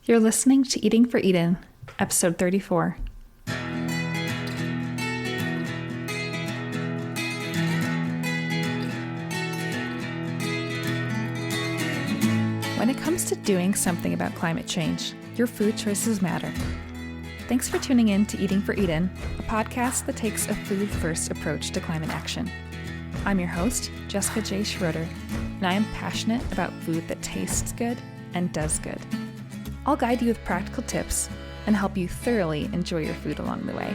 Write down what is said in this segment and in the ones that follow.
You're listening to Eating for Eden, episode 34. When it comes to doing something about climate change, your food choices matter. Thanks for tuning in to Eating for Eden, a podcast that takes a food-first approach to climate action. I'm your host, Jessica J. Schroeder, and I am passionate about food that tastes good and does good. I'll guide you with practical tips and help you thoroughly enjoy your food along the way.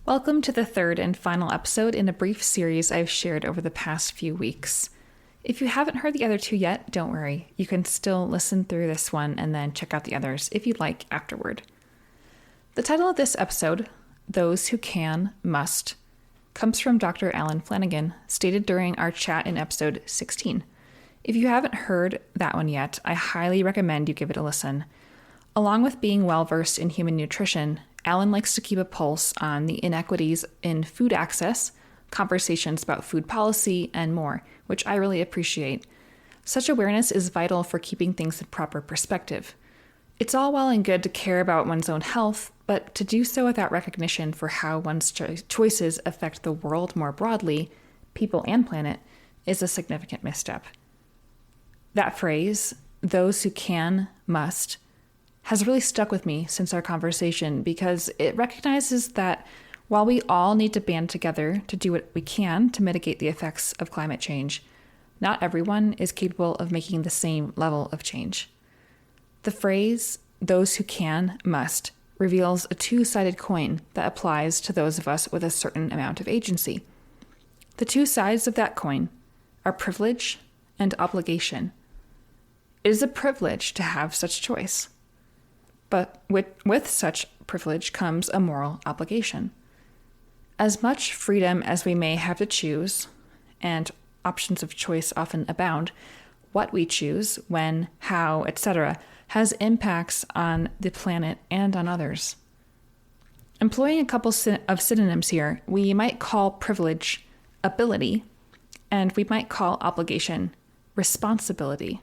Welcome to the third and final episode in a brief series I've shared over the past few weeks. If you haven't heard the other two yet, don't worry. You can still listen through this one and then check out the others if you'd like afterward. The title of this episode, Those Who Can, Must, comes from Dr. Alan Flanagan, stated during our chat in episode 16. If you haven't heard that one yet, I highly recommend you give it a listen. Along with being well-versed in human nutrition, Alan likes to keep a pulse on the inequities in food access, conversations about food policy, and more, which I really appreciate. Such awareness is vital for keeping things in proper perspective. It's all well and good to care about one's own health, but to do so without recognition for how one's choices affect the world more broadly, people and planet, is a significant misstep. That phrase, those who can, must, has really stuck with me since our conversation because it recognizes that while we all need to band together to do what we can to mitigate the effects of climate change, not everyone is capable of making the same level of change. The phrase, those who can, must, reveals a two-sided coin that applies to those of us with a certain amount of agency. The two sides of that coin are privilege and obligation. It is a privilege to have such choice. But with such privilege comes a moral obligation. As much freedom as we may have to choose, and options of choice often abound, what we choose, when, how, etc., has impacts on the planet and on others. Employing a couple of synonyms here, we might call privilege ability, and we might call obligation responsibility.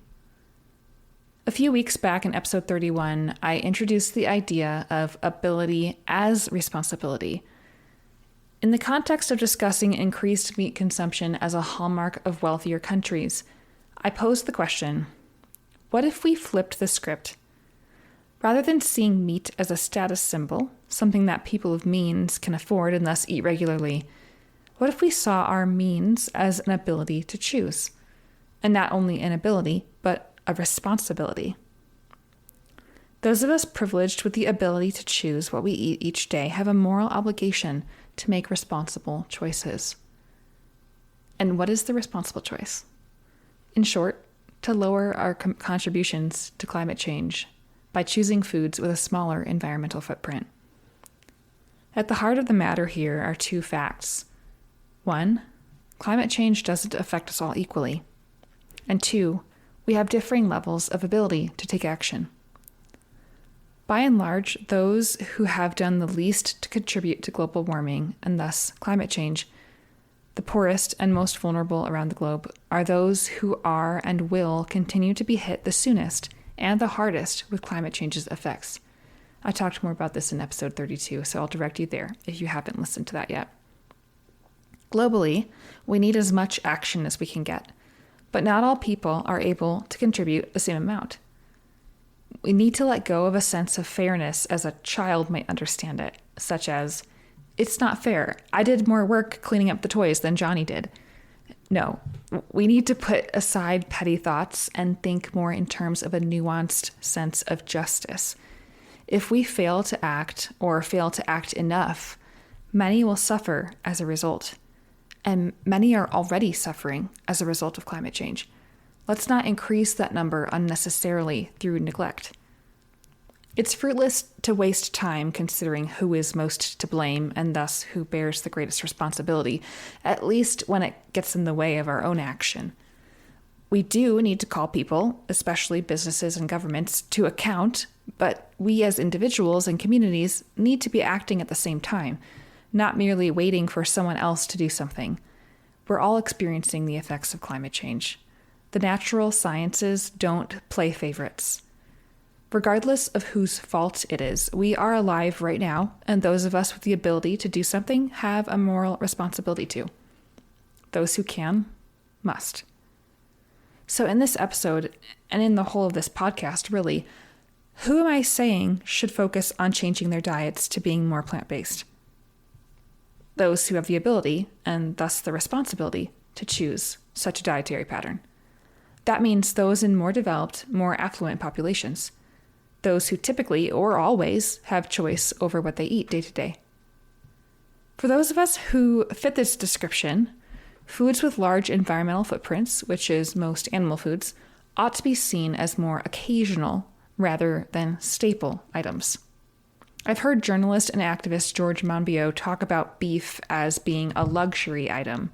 A few weeks back in episode 31, I introduced the idea of ability as responsibility. In the context of discussing increased meat consumption as a hallmark of wealthier countries, I posed the question, what if we flipped the script? Rather than seeing meat as a status symbol, something that people of means can afford and thus eat regularly, what if we saw our means as an ability to choose? And not only an ability, but a responsibility. Those of us privileged with the ability to choose what we eat each day have a moral obligation to make responsible choices. And what is the responsible choice? In short, to lower our contributions to climate change by choosing foods with a smaller environmental footprint. At the heart of the matter here are two facts. One, climate change doesn't affect us all equally. And two, we have differing levels of ability to take action. By and large, those who have done the least to contribute to global warming and thus climate change, the poorest and most vulnerable around the globe, are those who are and will continue to be hit the soonest and the hardest with climate change's effects. I talked more about this in episode 32, so I'll direct you there if you haven't listened to that yet. Globally, we need as much action as we can get, but not all people are able to contribute the same amount. We need to let go of a sense of fairness as a child might understand it, such as, it's not fair. I did more work cleaning up the toys than Johnny did. No, we need to put aside petty thoughts and think more in terms of a nuanced sense of justice. If we fail to act or fail to act enough, many will suffer as a result. And many are already suffering as a result of climate change. Let's not increase that number unnecessarily through neglect. It's fruitless to waste time considering who is most to blame and thus who bears the greatest responsibility, at least when it gets in the way of our own action. We do need to call people, especially businesses and governments, to account, but we as individuals and communities need to be acting at the same time, not merely waiting for someone else to do something. We're all experiencing the effects of climate change. The natural sciences don't play favorites. Regardless of whose fault it is, we are alive right now, and those of us with the ability to do something have a moral responsibility to. Those who can, must. So in this episode, and in the whole of this podcast, really, who am I saying should focus on changing their diets to being more plant-based? Those who have the ability, and thus the responsibility, to choose such a dietary pattern. That means those in more developed, more affluent populations. Those who typically, or always, have choice over what they eat day to day. For those of us who fit this description, foods with large environmental footprints, which is most animal foods, ought to be seen as more occasional rather than staple items. I've heard journalist and activist George Monbiot talk about beef as being a luxury item,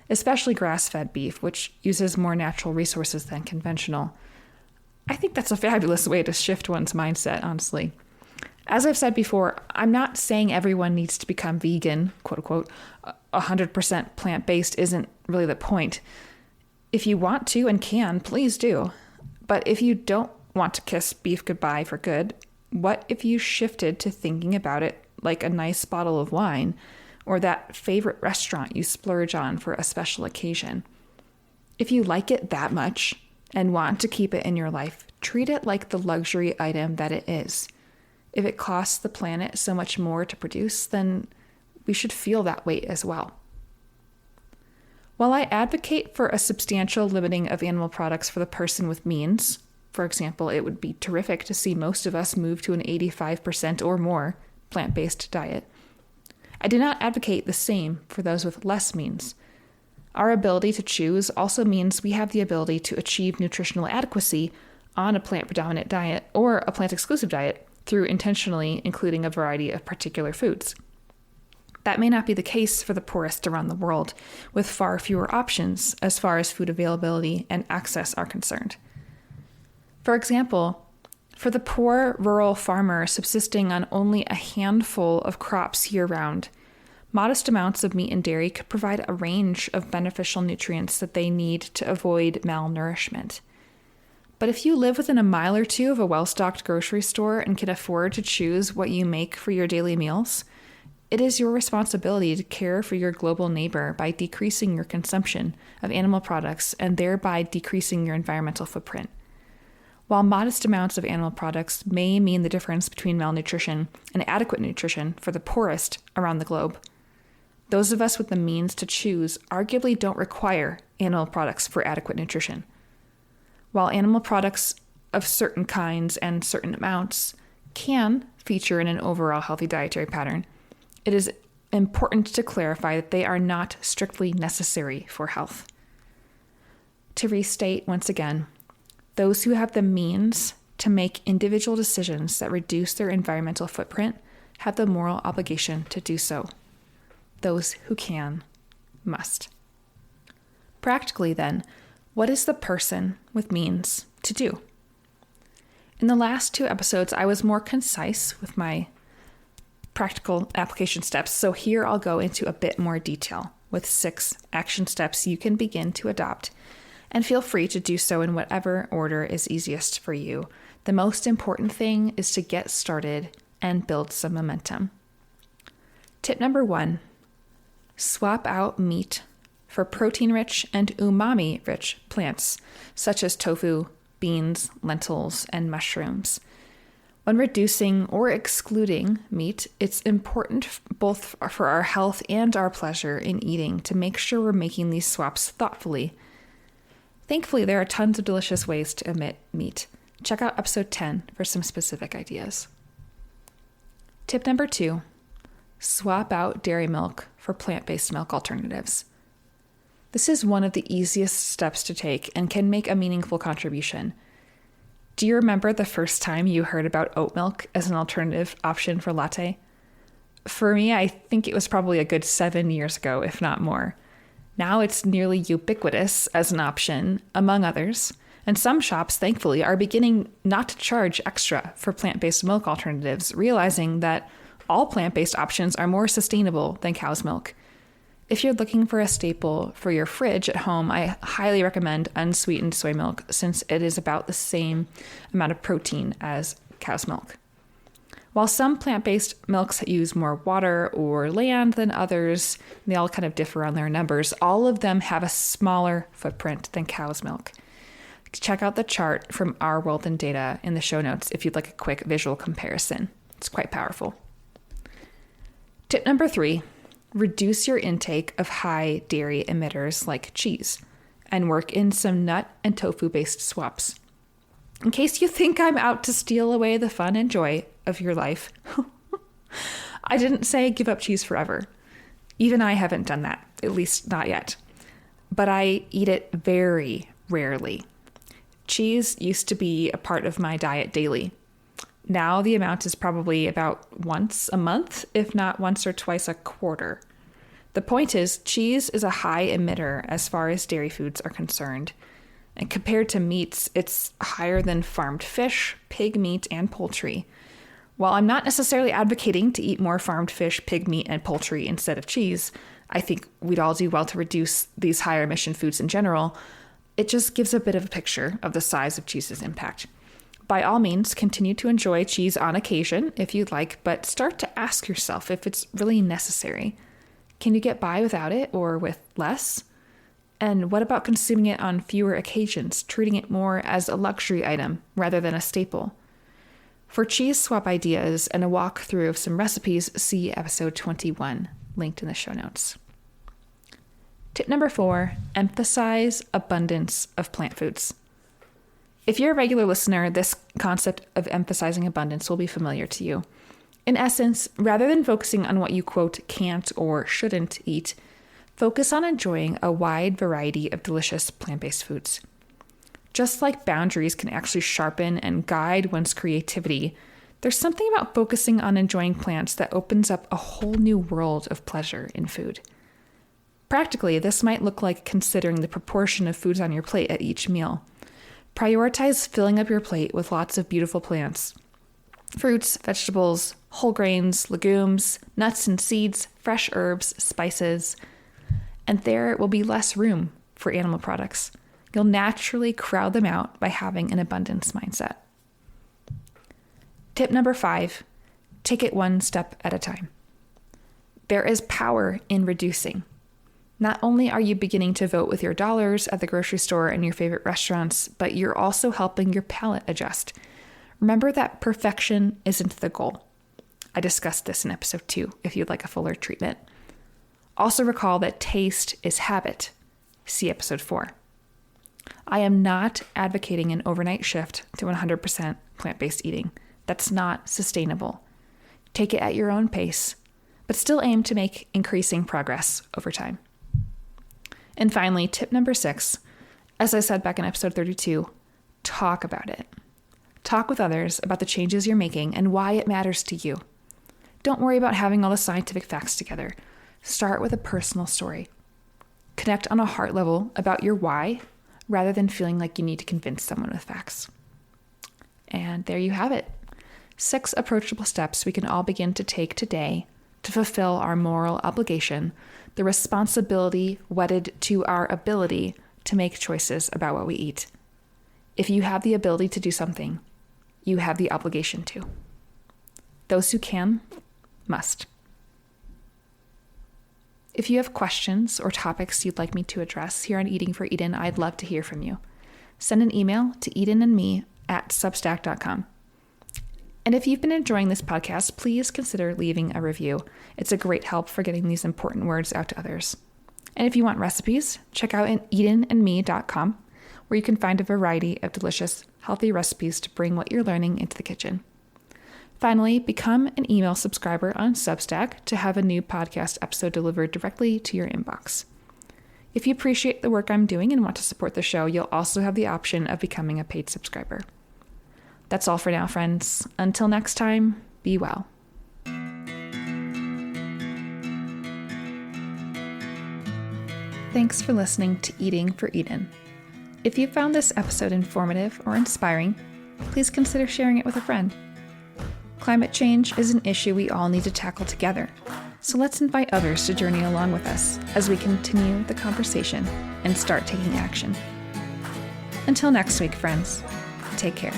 especially grass-fed beef, which uses more natural resources than conventional. I think that's a fabulous way to shift one's mindset, honestly. As I've said before, I'm not saying everyone needs to become vegan, quote unquote. 100% plant-based isn't really the point. If you want to and can, please do. But if you don't want to kiss beef goodbye for good, what if you shifted to thinking about it like a nice bottle of wine or that favorite restaurant you splurge on for a special occasion? If you like it that much and want to keep it in your life, treat it like the luxury item that it is. If it costs the planet so much more to produce, then we should feel that weight as well. While I advocate for a substantial limiting of animal products for the person with means, for example, it would be terrific to see most of us move to an 85% or more plant-based diet, I do not advocate the same for those with less means. Our ability to choose also means we have the ability to achieve nutritional adequacy on a plant-predominant diet or a plant-exclusive diet through intentionally including a variety of particular foods. That may not be the case for the poorest around the world, with far fewer options as far as food availability and access are concerned. For example, for the poor rural farmer subsisting on only a handful of crops year-round, modest amounts of meat and dairy could provide a range of beneficial nutrients that they need to avoid malnourishment. But if you live within a mile or two of a well-stocked grocery store and can afford to choose what you make for your daily meals, it is your responsibility to care for your global neighbor by decreasing your consumption of animal products and thereby decreasing your environmental footprint. While modest amounts of animal products may mean the difference between malnutrition and adequate nutrition for the poorest around the globe, those of us with the means to choose arguably don't require animal products for adequate nutrition. While animal products of certain kinds and certain amounts can feature in an overall healthy dietary pattern, it is important to clarify that they are not strictly necessary for health. To restate once again, those who have the means to make individual decisions that reduce their environmental footprint have the moral obligation to do so. Those who can, must. Practically then, what is the person with means to do? In the last 2 episodes, I was more concise with my practical application steps, so here I'll go into a bit more detail with 6 action steps you can begin to adopt, and feel free to do so in whatever order is easiest for you. The most important thing is to get started and build some momentum. Tip number 1, swap out meat for protein-rich and umami-rich plants, such as tofu, beans, lentils, and mushrooms. When reducing or excluding meat, it's important both for our health and our pleasure in eating to make sure we're making these swaps thoughtfully. Thankfully, there are tons of delicious ways to omit meat. Check out episode 10 for some specific ideas. Tip number 2, swap out dairy milk for plant-based milk alternatives. This is one of the easiest steps to take and can make a meaningful contribution. Do you remember the first time you heard about oat milk as an alternative option for latte? For me, I think it was probably a good 7 years ago, if not more. Now it's nearly ubiquitous as an option, among others, and some shops, thankfully, are beginning not to charge extra for plant-based milk alternatives, realizing that all plant-based options are more sustainable than cow's milk. If you're looking for a staple for your fridge at home, I highly recommend unsweetened soy milk since it is about the same amount of protein as cow's milk. While some plant-based milks use more water or land than others, they all kind of differ on their numbers, all of them have a smaller footprint than cow's milk. Check out the chart from Our World in Data in the show notes if you'd like a quick visual comparison. It's quite powerful. Tip number 3, reduce your intake of high dairy emitters like cheese and work in some nut and tofu-based swaps. In case you think I'm out to steal away the fun and joy of your life, I didn't say give up cheese forever. Even I haven't done that, at least not yet. But I eat it very rarely. Cheese used to be a part of my diet daily. Now the amount is probably about once a month, if not once or twice a quarter. The point is, cheese is a high emitter as far as dairy foods are concerned. And compared to meats, it's higher than farmed fish, pig meat, and poultry. While I'm not necessarily advocating to eat more farmed fish, pig meat, and poultry instead of cheese, I think we'd all do well to reduce these higher emission foods in general. It just gives a bit of a picture of the size of cheese's impact. By all means, continue to enjoy cheese on occasion if you'd like, but start to ask yourself if it's really necessary. Can you get by without it or with less? And what about consuming it on fewer occasions, treating it more as a luxury item rather than a staple? For cheese swap ideas and a walkthrough of some recipes, see episode 21, linked in the show notes. Tip number 4, emphasize abundance of plant foods. If you're a regular listener, this concept of emphasizing abundance will be familiar to you. In essence, rather than focusing on what you, quote, can't or shouldn't eat, focus on enjoying a wide variety of delicious plant-based foods. Just like boundaries can actually sharpen and guide one's creativity, there's something about focusing on enjoying plants that opens up a whole new world of pleasure in food. Practically, this might look like considering the proportion of foods on your plate at each meal. Prioritize filling up your plate with lots of beautiful plants. Fruits, vegetables, whole grains, legumes, nuts and seeds, fresh herbs, spices. And there will be less room for animal products. You'll naturally crowd them out by having an abundance mindset. Tip number 5, take it one step at a time. There is power in reducing. Not only are you beginning to vote with your dollars at the grocery store and your favorite restaurants, but you're also helping your palate adjust. Remember that perfection isn't the goal. I discussed this in episode 2 if you'd like a fuller treatment. Also recall that taste is habit. See episode 4. I am not advocating an overnight shift to 100% plant-based eating. That's not sustainable. Take it at your own pace, but still aim to make increasing progress over time. And finally, tip number 6, as I said back in episode 32, talk about it. Talk with others about the changes you're making and why it matters to you. Don't worry about having all the scientific facts together. Start with a personal story. Connect on a heart level about your why, rather than feeling like you need to convince someone with facts. And there you have it. 6 approachable steps we can all begin to take today to fulfill our moral obligation, the responsibility wedded to our ability to make choices about what we eat. If you have the ability to do something, you have the obligation to. Those who can, must. If you have questions or topics you'd like me to address here on Eating for Eden, I'd love to hear from you. Send an email to edenandme@substack.com. And if you've been enjoying this podcast, please consider leaving a review. It's a great help for getting these important words out to others. And if you want recipes, check out edenandme.com, where you can find a variety of delicious, healthy recipes to bring what you're learning into the kitchen. Finally, become an email subscriber on Substack to have a new podcast episode delivered directly to your inbox. If you appreciate the work I'm doing and want to support the show, you'll also have the option of becoming a paid subscriber. That's all for now, friends. Until next time, be well. Thanks for listening to Eating for Eden. If you found this episode informative or inspiring, please consider sharing it with a friend. Climate change is an issue we all need to tackle together, So let's invite others to journey along with us as we continue the conversation and start taking action. Until next week, friends, take care.